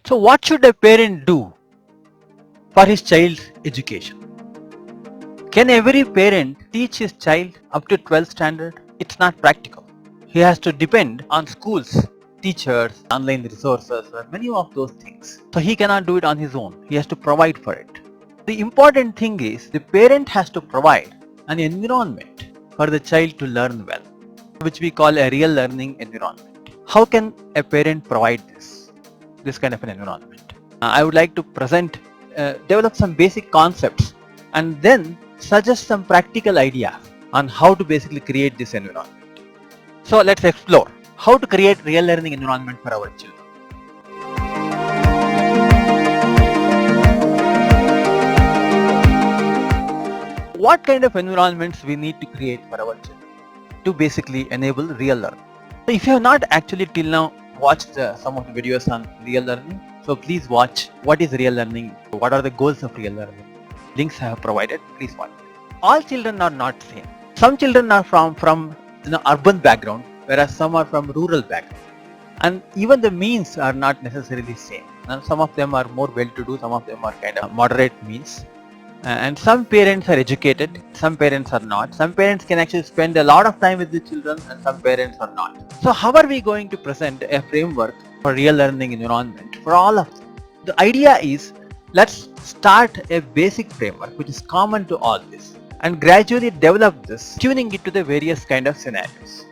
So what should a parent do for his child's education? Can every parent teach his child up to 12th standard? It's not practical. He has to depend on schools, teachers, online resources, and many of those things. So he cannot do it on his own. He has to provide for it. The important thing is the parent has to provide an environment for the child to learn well, which we call a real learning environment. How can a parent provide this kind of an environment? I would like to develop some basic concepts and then suggest some practical ideas on how to basically create this environment. So let's explore how to create real learning environment for our children. What kind of environments we need to create for our children to basically enable real learning? So if you have not actually till now watched some of the videos on real learning, so please watch what is real learning, what are the goals of real learning. Links I have provided, please watch. All children are not same. Some children are from urban background, whereas some are from rural background. And even the means are not necessarily same. Now, some of them are more well-to-do, some of them are kind of moderate means. And some parents are educated, some parents are not. Some parents can actually spend a lot of time with the children and some parents are not. So how are we going to present a framework for real learning environment for all of them? The idea is, let's start a basic framework which is common to all this and gradually develop this, tuning it to the various kind of scenarios.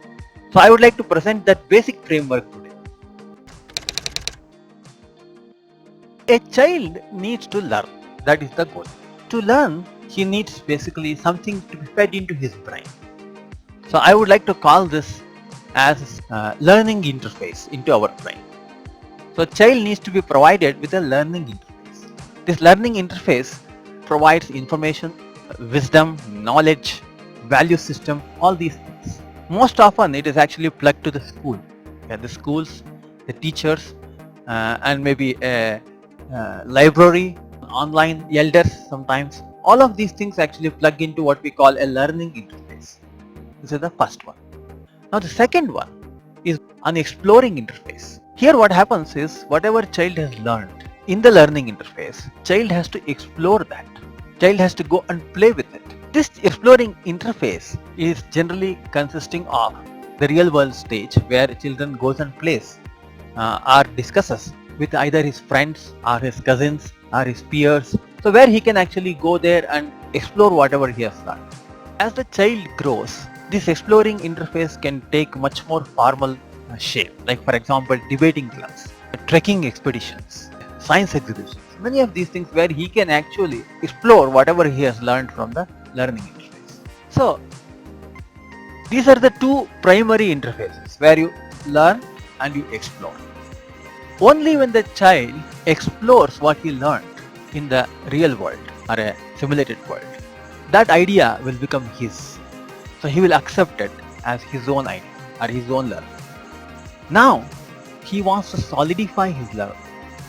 So I would like to present that basic framework today. A child needs to learn, that is the goal. To learn, he needs basically something to be fed into his brain. So I would like to call this as learning interface into our brain. So child needs to be provided with a learning interface. This learning interface provides information, wisdom, knowledge, value system, all these things. Most often it is actually plugged to the school. The schools, the teachers, and maybe a library, online elders sometimes. All of these things actually plug into what we call a learning interface. This is the first one. Now the second one is an exploring interface. Here what happens is, whatever child has learned in the learning interface, child has to explore that. Child has to go and play with it. This exploring interface is generally consisting of the real world stage where children goes and plays or discusses with either his friends or his cousins or his peers. So where he can actually go there and explore whatever he has learned. As the child grows, this exploring interface can take much more formal shape, like for example debating clubs, trekking expeditions, science exhibitions, many of these things where he can actually explore whatever he has learned from the learning interface. So these are the two primary interfaces where you learn and you explore. Only when the child explores what he learned in the real world or a simulated world, that idea will become his. So he will accept it as his own idea or his own learning. Now he wants to solidify his learning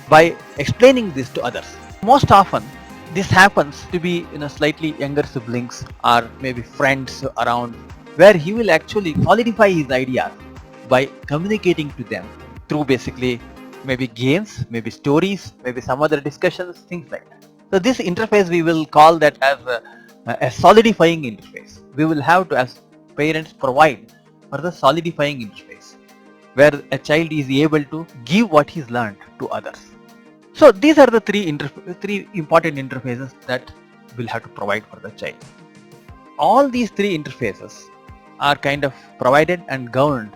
by explaining this to others. Most often this happens to be slightly younger siblings or maybe friends around, where he will actually solidify his ideas by communicating to them through basically maybe games, maybe stories, maybe some other discussions, things like that. So this interface we will call that as a solidifying interface. We will have to, as parents, provide for the solidifying interface where a child is able to give what he's learned to others. So these are the three important interfaces that we'll have to provide for the child. All these three interfaces are kind of provided and governed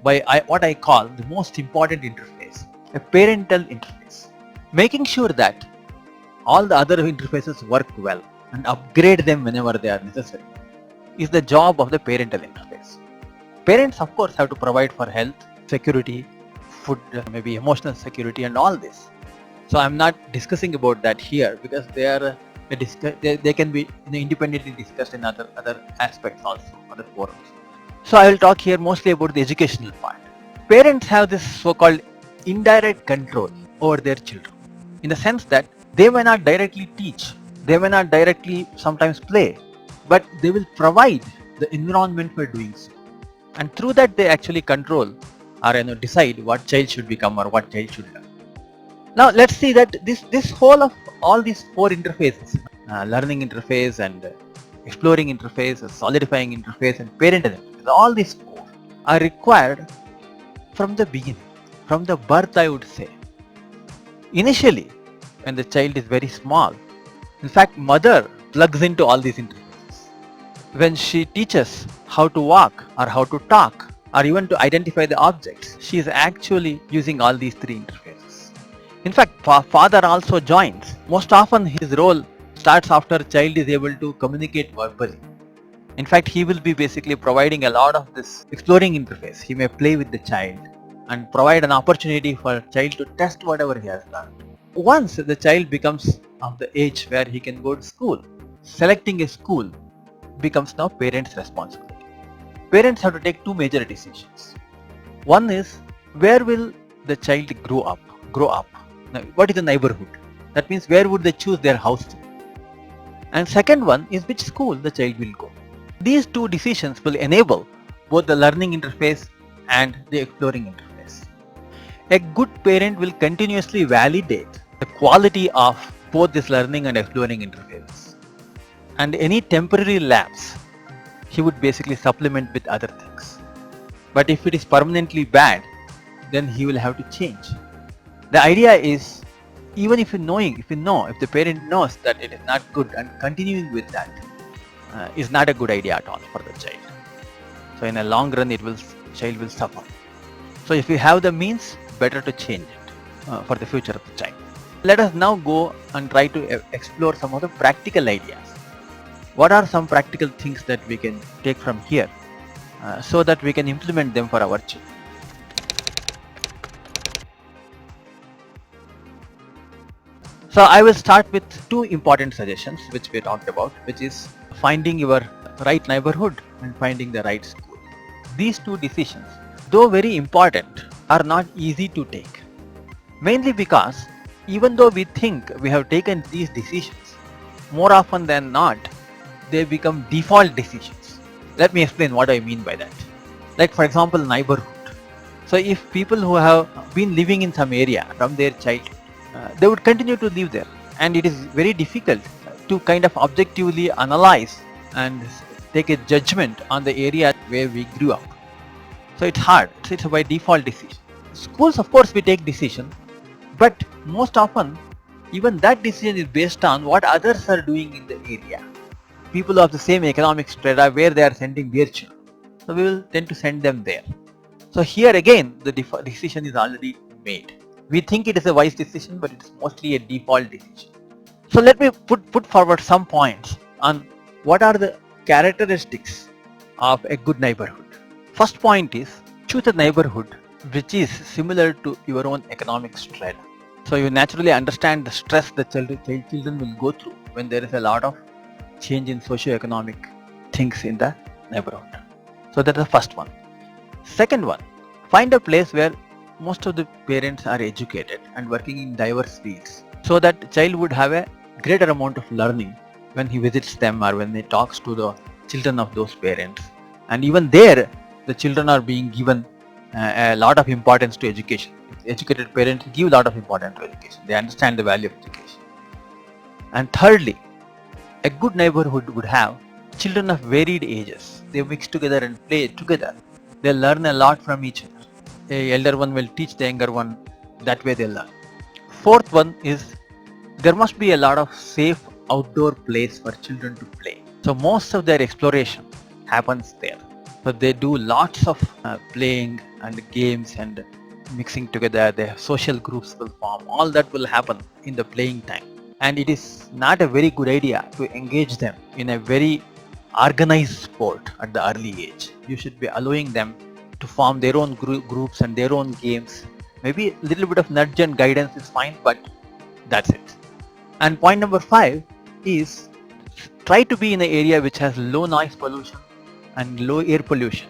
by what I call the most important interface, a parental interface. Making sure that all the other interfaces work well and upgrade them whenever they are necessary is the job of the parental interface. Parents of course have to provide for health, security, food, maybe emotional security and all this. So I'm not discussing about that here because they can be independently discussed in other aspects also, other forums. So I will talk here mostly about the educational part. Parents have this so-called indirect control over their children, in the sense that they may not directly teach, they may not directly sometimes play, but they will provide the environment for doing so. And through that they actually control or decide what child should become or what child should learn. Now let's see that this whole of all these four interfaces, learning interface and exploring interface, solidifying interface and parent interface, all these four are required from the beginning, from the birth I would say. Initially, when the child is very small, in fact mother plugs into all these interfaces. When she teaches how to walk or how to talk or even to identify the objects, she is actually using all these three interfaces. In fact, father also joins. Most often his role starts after a child is able to communicate verbally. In fact, he will be basically providing a lot of this exploring interface. He may play with the child and provide an opportunity for a child to test whatever he has learned. Once the child becomes of the age where he can go to school, selecting a school becomes now parents' responsibility. Parents have to take two major decisions. One is, where will the child grow up? Now, what is the neighborhood? That means where would they choose their house to? And second one is which school the child will go. These two decisions will enable both the learning interface and the exploring interface. A good parent will continuously validate the quality of both this learning and exploring interfaces. And any temporary lapse, he would basically supplement with other things. But if it is permanently bad, then he will have to change. The idea is, even if if the parent knows that it is not good and continuing with that is not a good idea at all for the child. So in a long run, child will suffer. So if you have the means, better to change it for the future of the child. Let us now go and try to explore some of the practical ideas. What are some practical things that we can take from here so that we can implement them for our children? So I will start with two important suggestions which we talked about, which is finding your right neighborhood and finding the right school. These two decisions, though very important, are not easy to take. Mainly because even though we think we have taken these decisions, more often than not, they become default decisions. Let me explain what I mean by that. Like for example, neighborhood. So if people who have been living in some area from their childhood, they would continue to live there, and it is very difficult to kind of objectively analyze and take a judgment on the area where we grew up. So it's hard. It's by default decision. Schools, of course, we take decision, but most often even that decision is based on what others are doing in the area. People of the same economic strata where they are sending their children, so we will tend to send them there. So here again the decision is already made. We think it is a wise decision, but it is mostly a default decision. So let me put forward some points on what are the characteristics of a good neighborhood. First point is, choose a neighborhood which is similar to your own economic strata. So you naturally understand the stress the children will go through when there is a lot of change in socio-economic things in the neighborhood. So that is the first one. Second one, find a place where most of the parents are educated and working in diverse fields, so that child would have a greater amount of learning when he visits them or when he talks to the children of those parents. And even there, the children are being given a lot of importance to education. Educated parents give a lot of importance to education. They understand the value of education. And thirdly, a good neighborhood would have children of varied ages. They mix together and play together. They learn a lot from each other. The elder one will teach the younger one, that way they learn. Fourth one is, there must be a lot of safe outdoor place for children to play. So most of their exploration happens there. So they do lots of playing and games and mixing together. Their social groups will form. All that will happen in the playing time. And it is not a very good idea to engage them in a very organized sport at the early age. You should be allowing them to form their own groups and their own games. Maybe a little bit of nudge and guidance is fine, but that's it. And point number 5 is, try to be in an area which has low noise pollution and low air pollution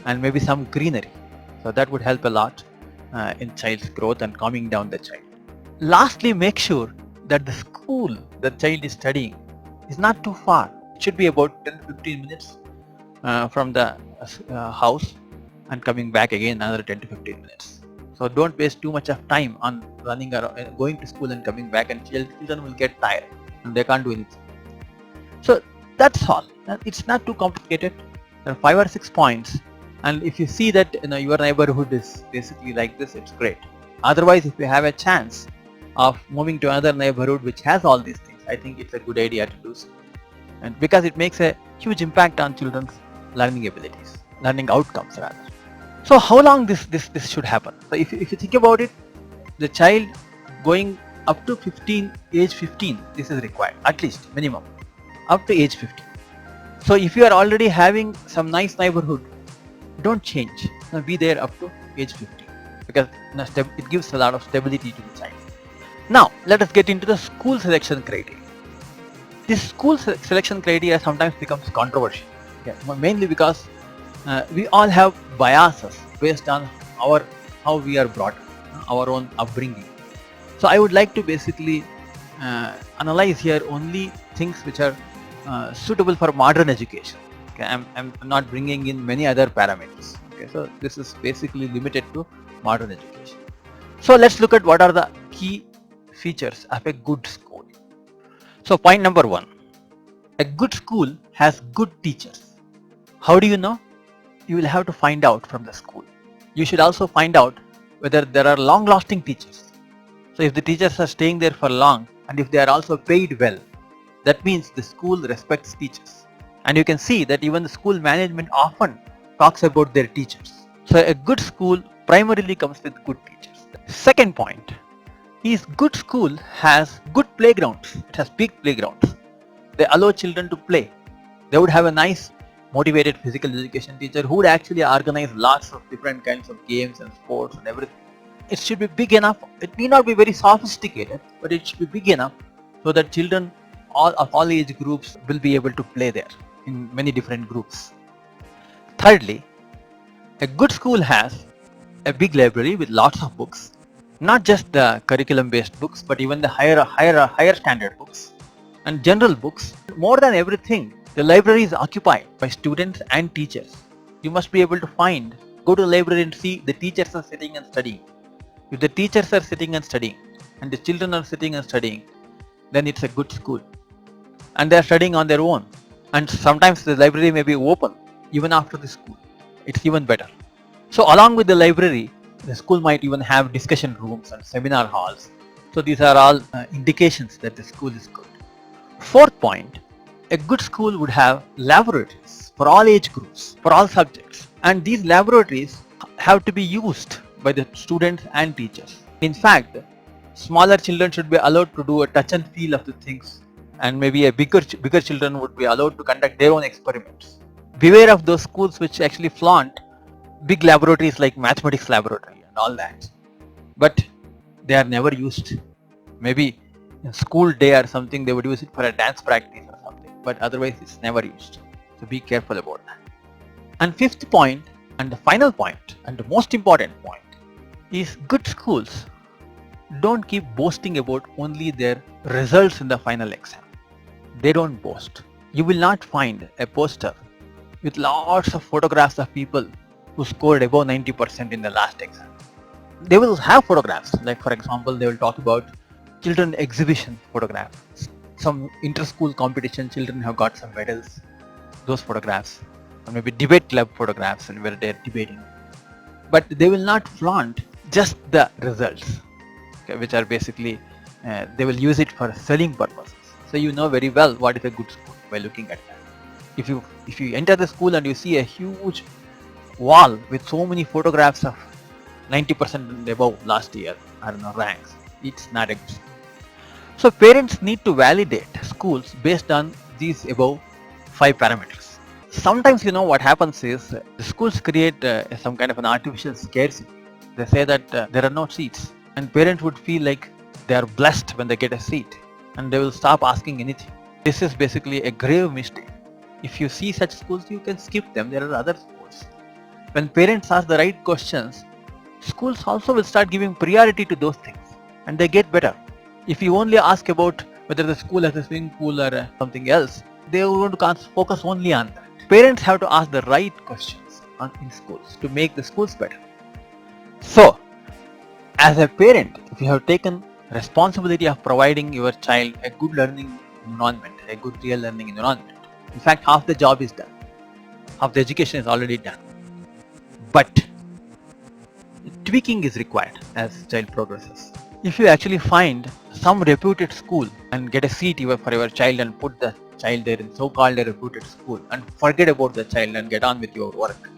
and maybe some greenery. So that would help a lot in child's growth and calming down the child. Lastly, make sure that the school the child is studying is not too far. It should be about 10-15 minutes from the house and coming back again another 10 to 15 minutes. So don't waste too much of time on running around, going to school and coming back, and children will get tired and they can't do anything. So that's all. It's not too complicated. There are 5 or 6 points, and if you see that your neighborhood is basically like this, it's great. Otherwise, if you have a chance of moving to another neighborhood which has all these things, I think it's a good idea to do so, and because it makes a huge impact on children's learning abilities, learning outcomes rather. So how long this should happen? So if you think about it, the child going up to age 15, this is required, at least minimum up to age 15. So if you are already having some nice neighborhood, don't change. Be there up to age 15, because it gives a lot of stability to the child. Now let us get into the school selection criteria. This school selection criteria sometimes becomes controversial, mainly because we all have biases based on how we are brought up, our own upbringing. So I would like to basically analyze here only things which are suitable for modern education. Okay, I'm not bringing in many other parameters. Okay, so this is basically limited to modern education. So let's look at what are the key features of a good school. So point number 1, a good school has good teachers. How do you know? You will have to find out from the school. You should also find out whether there are long-lasting teachers. So if the teachers are staying there for long, and if they are also paid well, that means the school respects teachers. And you can see that even the school management often talks about their teachers. So a good school primarily comes with good teachers. Second point is good school has good playgrounds. It has big playgrounds. They allow children to play. They would have a nice motivated physical education teacher who would actually organize lots of different kinds of games and sports and everything. It should be big enough. It may not be very sophisticated, but it should be big enough so that children of all age groups will be able to play there in many different groups. Thirdly, a good school has a big library with lots of books, not just the curriculum based books, but even the higher standard books and general books. More than everything, the library is occupied by students and teachers. You must be able to go to the library and see the teachers are sitting and studying. If the teachers are sitting and studying and the children are sitting and studying, then it's a good school. And they are studying on their own. And sometimes the library may be open even after the school. It's even better. So along with the library, the school might even have discussion rooms and seminar halls. So these are all indications that the school is good. Fourth point, a good school would have laboratories for all age groups, for all subjects. And these laboratories have to be used by the students and teachers. In fact, smaller children should be allowed to do a touch and feel of the things, and maybe a bigger children would be allowed to conduct their own experiments. Beware of those schools which actually flaunt big laboratories like mathematics laboratory and all that, but they are never used. Maybe in school day or something they would use it for a dance practice or something, but otherwise it's never used. So be careful about that. And fifth point, and the final point, and the most important point, is good schools don't keep boasting about only their results in the final exam. They don't boast. You will not find a poster with lots of photographs of people who scored above 90% in the last exam. They will have photographs, like for example, they will talk about children exhibition photographs, some inter-school competition, children have got some medals, those photographs, or maybe debate club photographs and where they are debating. But they will not flaunt just the results, okay, which are basically, they will use it for selling purposes. So you know very well what is a good school by looking at that. If you enter the school and you see a huge wall with so many photographs of 90% and above last year, I don't know, ranks, it's not a good school. So parents need to validate schools based on these above 5 parameters. Sometimes what happens is the schools create some kind of an artificial scarcity. They say that there are no seats, and parents would feel like they are blessed when they get a seat, and they will stop asking anything. This is basically a grave mistake. If you see such schools, you can skip them. There are other schools. When parents ask the right questions, schools also will start giving priority to those things, and they get better. If you only ask about whether the school has a swimming pool or something else, they are going to focus only on that. Parents have to ask the right questions in schools to make the schools better. So, As a parent, if you have taken responsibility of providing your child a good learning environment, a good real learning environment, in fact, half the job is done. Half the education is already done. But tweaking is required as child progresses. If you actually find some reputed school and get a seat for your child and put the child there in so-called a reputed school and forget about the child and get on with your work,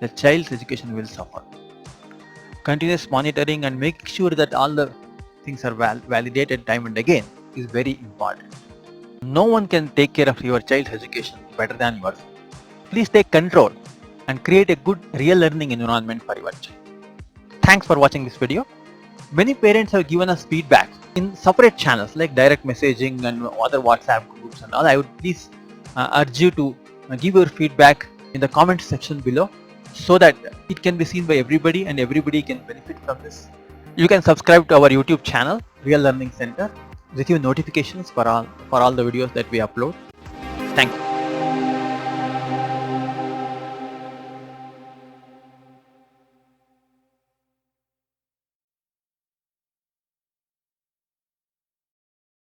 the child's education will suffer. Continuous monitoring and making sure that all the things are validated time and again is very important. No one can take care of your child's education better than yourself. Please take control and create a good real learning environment for your child. Thanks for watching this video. Many parents have given us feedback in separate channels like direct messaging and other WhatsApp groups and all. I would please urge you to give your feedback in the comment section below so that it can be seen by everybody and everybody can benefit from this. You can subscribe to our YouTube channel, Real Learning Center, receive notifications for all the videos that we upload. Thank you.